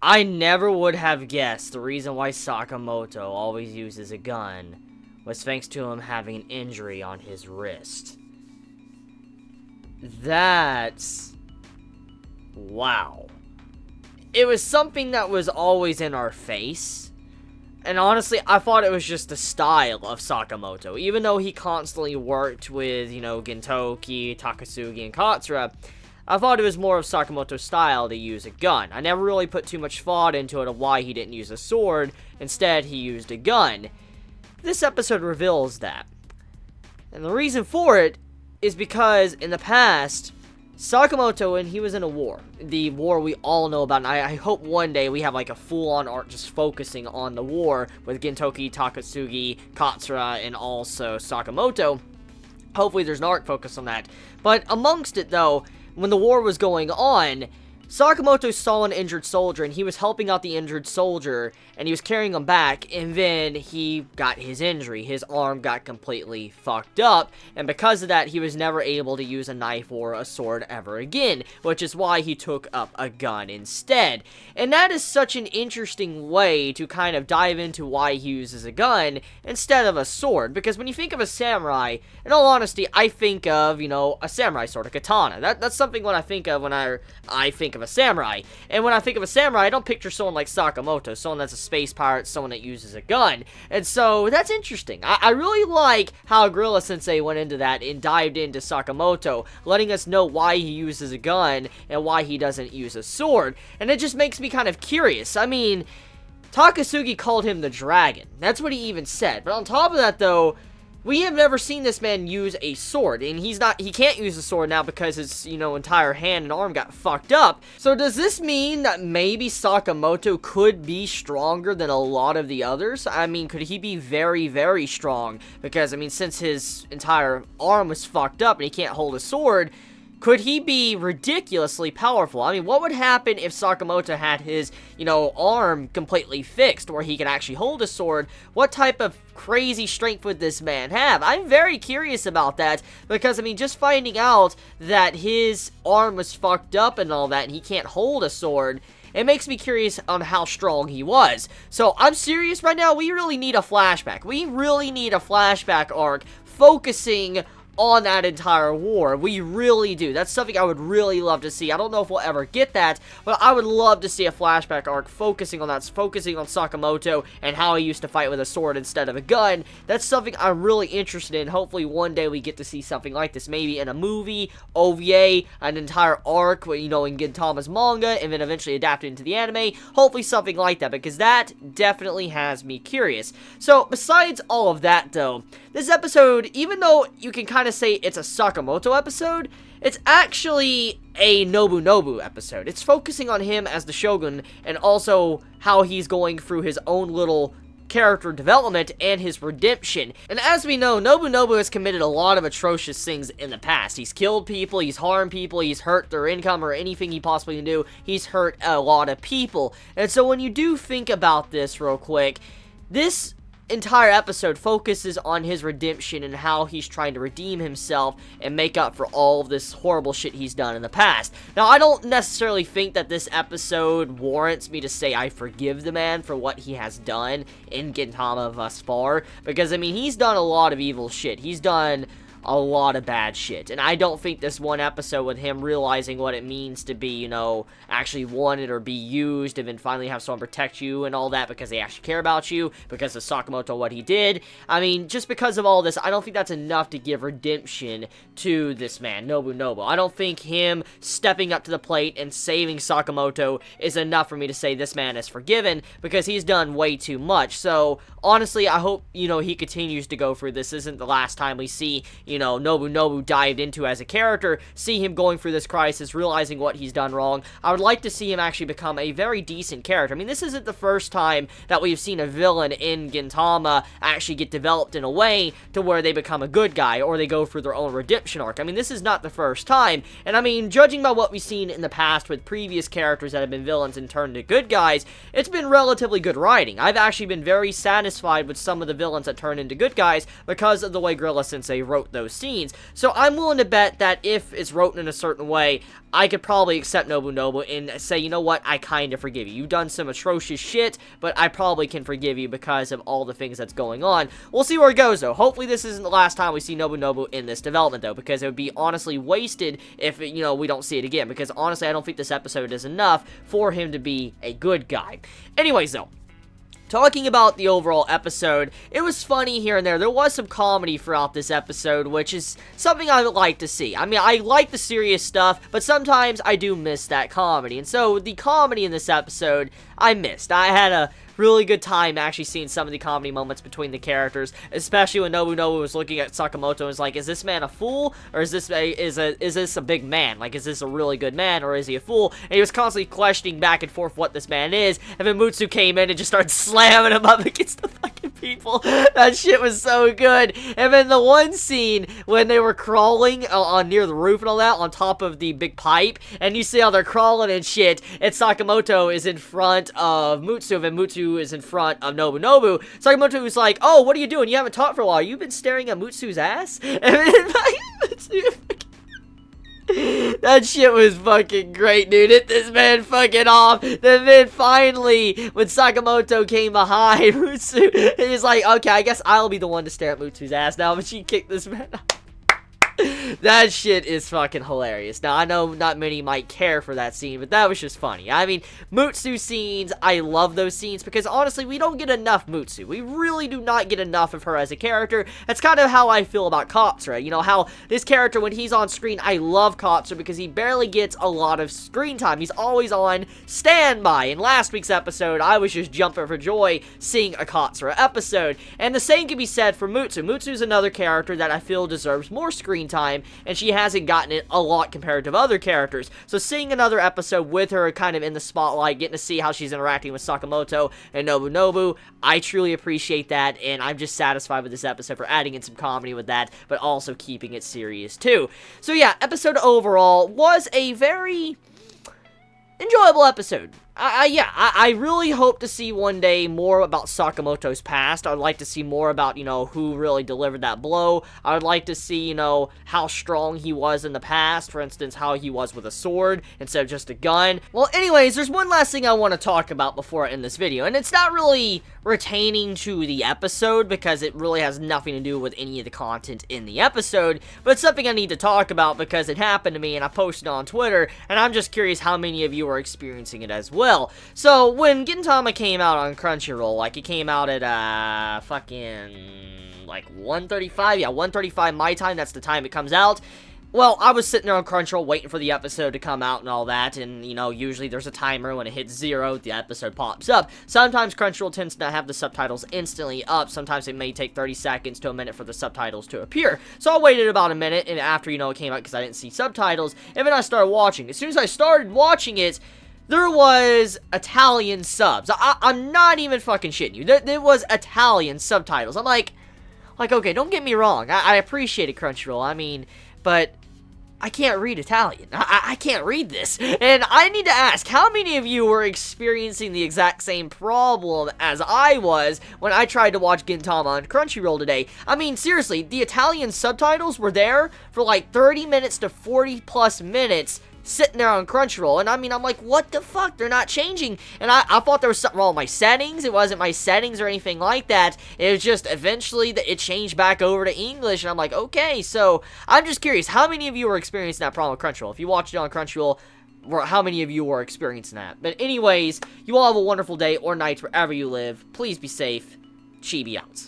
I never would have guessed the reason why Sakamoto always uses a gun was thanks to him having an injury on his wrist. That's... wow. It was something that was always in our face. And honestly, I thought it was just the style of Sakamoto. Even though he constantly worked with, Gintoki, Takasugi, and Katsura, I thought it was more of Sakamoto's style to use a gun. I never really put too much thought into it of why he didn't use a sword. Instead, he used a gun. This episode reveals that. And the reason for it is because in the past, Sakamoto, when he was in a war, the war we all know about, and I hope one day we have like a full-on arc just focusing on the war with Gintoki, Takasugi, Katsura, and also Sakamoto. Hopefully there's an arc focus on that. But amongst it though, when the war was going on, Sakamoto saw an injured soldier, and he was helping out the injured soldier, and he was carrying him back, and then he got his injury. His arm got completely fucked up, and because of that, he was never able to use a knife or a sword ever again, which is why he took up a gun instead. And that is such an interesting way to kind of dive into why he uses a gun instead of a sword, because when you think of a samurai, in all honesty, I think of, a samurai sword, a katana. That's something when I think of when I think of a samurai. And when I think of a samurai, I don't picture someone like Sakamoto, someone that's a space pirate, someone that uses a gun. And so that's interesting. I really like how Gorilla Sensei went into that and dived into Sakamoto, letting us know why he uses a gun and why he doesn't use a sword. And it just makes me kind of curious. I mean, Takasugi called him the dragon. That's what he even said. But on top of that, though, we have never seen this man use a sword, and he can't use a sword now because his, entire hand and arm got fucked up. So does this mean that maybe Sakamoto could be stronger than a lot of the others? I mean, could he be very, very strong? Because, since his entire arm was fucked up and he can't hold a sword, could he be ridiculously powerful? I mean, what would happen if Sakamoto had his, arm completely fixed where he can actually hold a sword? What type of crazy strength would this man have? I'm very curious about that because, just finding out that his arm was fucked up and all that and he can't hold a sword, it makes me curious on how strong he was. So, I'm serious right now. We really need a flashback. We really need a flashback arc focusing on that entire war. We really do. That's something I would really love to see. I don't know if we'll ever get that, but I would love to see a flashback arc focusing on that, focusing on Sakamoto and how he used to fight with a sword instead of a gun. That's something I'm really interested in. Hopefully one day we get to see something like this, maybe in a movie, OVA, an entire arc, in Gintama's manga, and then eventually adapted into the anime. Hopefully something like that, because that definitely has me curious. So, besides all of that, though, this episode, even though you can kind of say it's a Sakamoto episode, it's actually a Nobunobu episode. It's focusing on him as the Shogun, and also how he's going through his own little character development and his redemption. And as we know, Nobunobu has committed a lot of atrocious things in the past. He's killed people, he's harmed people, he's hurt their income or anything he possibly can do. He's hurt a lot of people. And so when you do think about this real quick, this entire episode focuses on his redemption and how he's trying to redeem himself and make up for all of this horrible shit he's done in the past. Now, I don't necessarily think that this episode warrants me to say I forgive the man for what he has done in Gintama thus far, because, he's done a lot of evil shit. He's done a lot of bad shit, and I don't think this one episode with him realizing what it means to be, actually wanted or be used, and then finally have someone protect you and all that because they actually care about you, because of Sakamoto, what he did. Just because of all this, I don't think that's enough to give redemption to this man, Nobunobu. I don't think him stepping up to the plate and saving Sakamoto is enough for me to say this man is forgiven, because he's done way too much. So, honestly, I hope, he continues to go through this. This isn't the last time we see, Nobunobu dived into as a character, see him going through this crisis, realizing what he's done wrong. I would like to see him actually become a very decent character. This isn't the first time that we've seen a villain in Gintama actually get developed in a way to where they become a good guy, or they go through their own redemption arc. This is not the first time, and judging by what we've seen in the past with previous characters that have been villains and turned to good guys, it's been relatively good writing. I've actually been very satisfied with some of the villains that turn into good guys because of the way Gorilla Sensei wrote those those scenes. So I'm willing to bet that if it's written in a certain way, I could probably accept Nobunobu and say, you know what, I kind of forgive you. You've done some atrocious shit, but I probably can forgive you because of all the things that's going on. We'll see where it goes, though. Hopefully this isn't the last time we see Nobunobu in this development, though, because it would be honestly wasted if, you know, we don't see it again, because honestly, I don't think this episode is enough for him to be a good guy. Anyways, though, talking about the overall episode, it was funny here and there. There was some comedy throughout this episode, which is something I would like to see. I mean, I like the serious stuff, but sometimes I do miss that comedy. And so, the comedy in this episode, I missed. I had a really good time actually seeing some of the comedy moments between the characters, especially when Nobunobu was looking at Sakamoto and was like, is this man a fool, or is this a big man? Like, is this a really good man, or is he a fool? And he was constantly questioning back and forth what this man is, and then Mutsu came in and just started slamming him up against the fucking people. That shit was so good. And then the one scene when they were crawling on near the roof and all that, on top of the big pipe, and you see how they're crawling and shit, and Sakamoto is in front of Mutsu, and Mutsu is in front of Nobunobu. Sakamoto was like, oh, what are you doing? You haven't talked for a while. You've been staring at Mutsu's ass? And then, that shit was fucking great, dude. Hit this man fucking off. Then finally, when Sakamoto came behind Mutsu, he's like, okay, I guess I'll be the one to stare at Mutsu's ass now, but she kicked this man off. That shit is fucking hilarious. Now, I know not many might care for that scene, but that was just funny. I mean, Mutsu scenes, I love those scenes, because honestly, we don't get enough Mutsu. We really do not get enough of her as a character. That's kind of how I feel about Katsura. You know, how this character, when he's on screen, I love Katsura, because he barely gets a lot of screen time. He's always on standby. In last week's episode, I was just jumping for joy seeing a Katsura episode. And the same can be said for Mutsu. Mutsu's another character that I feel deserves more screen time, and she hasn't gotten it a lot compared to other characters. So seeing another episode with her kind of in the spotlight, getting to see how she's interacting with Sakamoto and Nobunobu, I truly appreciate that, and I'm just satisfied with this episode for adding in some comedy with that, but also keeping it serious too. So yeah, episode overall was a very enjoyable episode. I really hope to see one day more about Sakamoto's past. I'd like to see more about, you know, who really delivered that blow. I would like to see, you know, how strong he was in the past. For instance, how he was with a sword instead of just a gun. Well, anyways, there's one last thing I want to talk about before I end this video, and it's not really retaining to the episode because it really has nothing to do with any of the content in the episode, but it's something I need to talk about because it happened to me and I posted on Twitter, and I'm just curious how many of you are experiencing it as well. So, when Gintama came out on Crunchyroll, like, it came out at, fucking, like, 1:35, yeah, 1:35 my time, that's the time it comes out. Well, I was sitting there on Crunchyroll waiting for the episode to come out and all that, and, you know, usually there's a timer. When it hits 0, the episode pops up. Sometimes Crunchyroll tends to not have the subtitles instantly up. Sometimes it may take 30 seconds to a minute for the subtitles to appear. So I waited about a minute, and after, you know, it came out because I didn't see subtitles, and then I started watching. As soon as I started watching it, there was Italian subs. I'm not even fucking shitting you. There was Italian subtitles. I'm like, okay, don't get me wrong. I appreciate it, Crunchyroll. I mean, but I can't read Italian. I can't read this. And I need to ask, how many of you were experiencing the exact same problem as I was when I tried to watch Gintama on Crunchyroll today? I mean, seriously, the Italian subtitles were there for like 30 minutes to 40 plus minutes sitting there on Crunchyroll, and I mean, I'm like, what the fuck? They're not changing. And I thought there was something wrong with my settings. It wasn't my settings or anything like that. It was just eventually that it changed back over to English, and I'm like, okay. So I'm just curious, how many of you are experiencing that problem with Crunchyroll? If you watched it on Crunchyroll, how many of you are experiencing that? But anyways, you all have a wonderful day or night wherever you live. Please be safe. Chibi out.